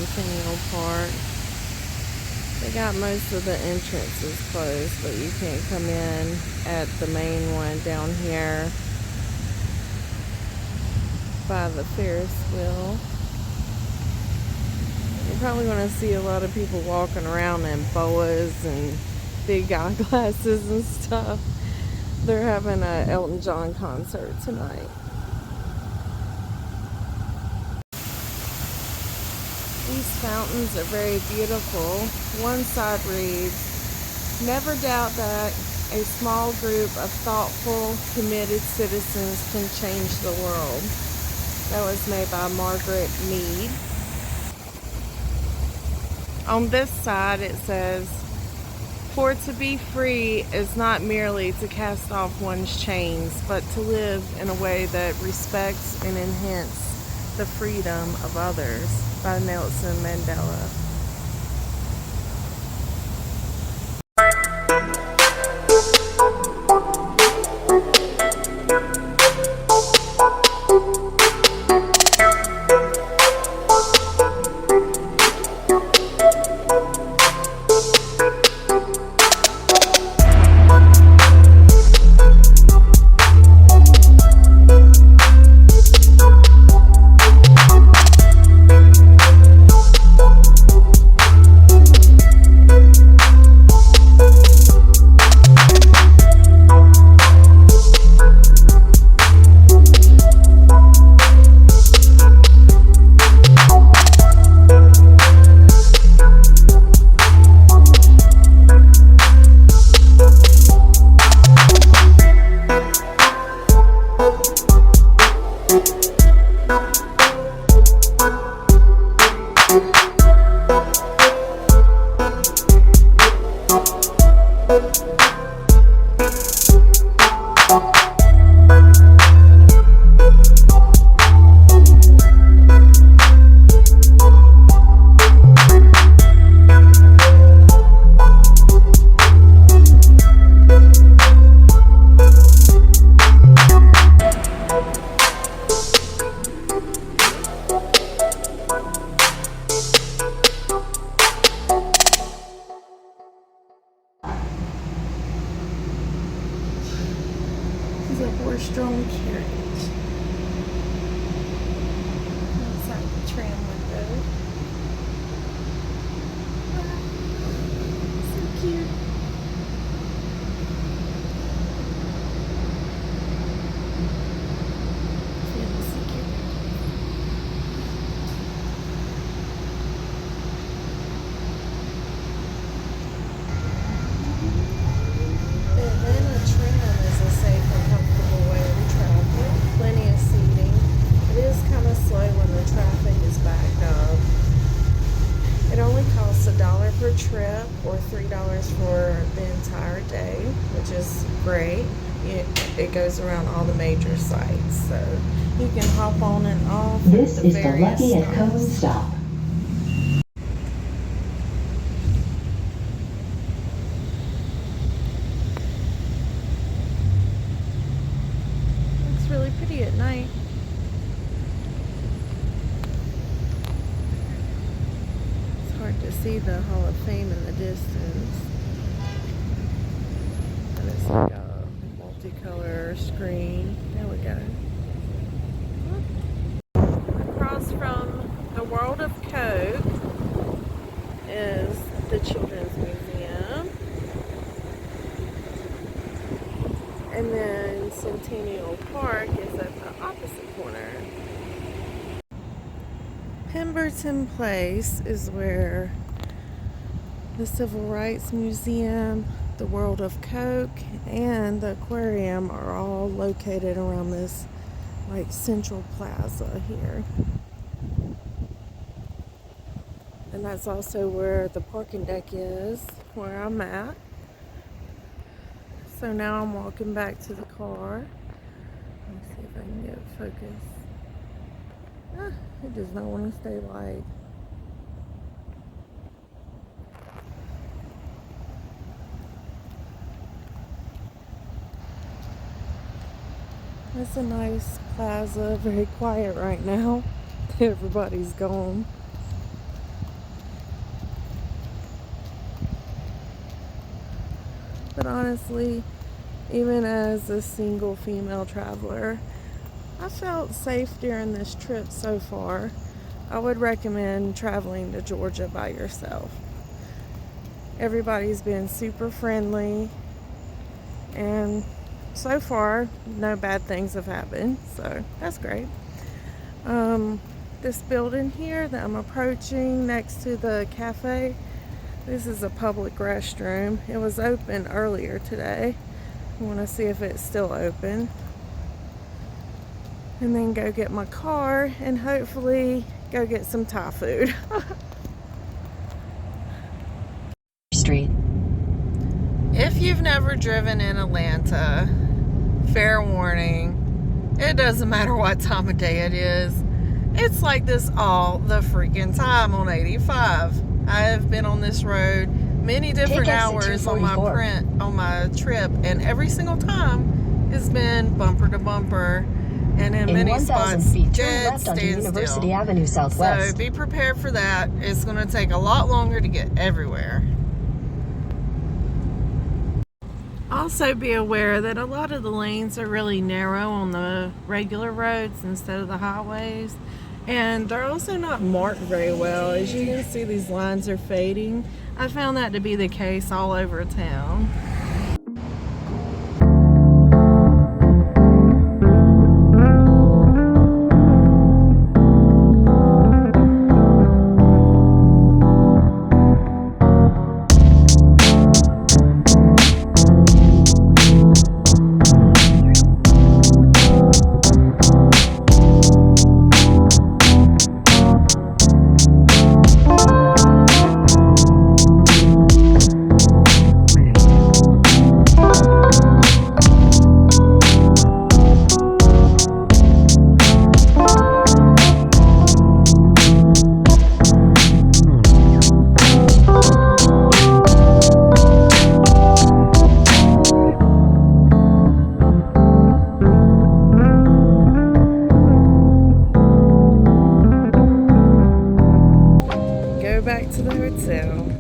Centennial Park. They got most of the entrances closed, but you can come in at the main one down here by the Ferris wheel. You're probably going to see a lot of people walking around in boas and big eyeglasses and stuff. They're having a Elton John concert tonight. These fountains are very beautiful. One side reads, "Never doubt that a small group of thoughtful, committed citizens can change the world." That was made by Margaret Mead. On this side it says, "For to be free is not merely to cast off one's chains, but to live in a way that respects and enhances the freedom of others," by Nelson Mandela. A horse-drawn carriage outside the tram window. So cute. $1 per trip or $3 for the entire day, which is great. It goes around all the major sites, so you can hop on and off. This is the Lucky at Cone stop. Looks really pretty at night. Hard to see the Hall of Fame in the distance. And it's like a multicolor screen. There we go. Across from the World of Coke is the Children's Museum. And then Centennial Park is at the opposite corner. Pemberton Place is where the Civil Rights Museum, the World of Coke, and the aquarium are all located around this like central plaza here. And that's also where the parking deck is, where I'm at. So now I'm walking back to the car. Let's see if I can get focused. It does not want to stay light. It's a nice plaza, very quiet right now. Everybody's gone. but honestly, even as a single female traveler, I felt safe during this trip so far. I would recommend traveling to Georgia by yourself. Everybody's been super friendly, and so far no bad things have happened, so that's great. This building here that I'm approaching next to the cafe, this is a public restroom. It was open earlier today. I want to see if it's still open, and then go get my car and hopefully go get some Thai food. Street. If you've never driven in Atlanta, fair warning, it doesn't matter what time of day it is. It's like this all the freaking time on 85. I have been on this road many different hours on my trip, and every single time has been bumper to bumper, and in many spots dead standstill. Avenue Southwest. So be prepared for that. It's going to take a lot longer to get everywhere. Also be aware that a lot of the lanes are really narrow on the regular roads instead of the highways, and they're also not marked very well. As you can see, these lines are fading. I found that to be the case all over town. Back to the hotel.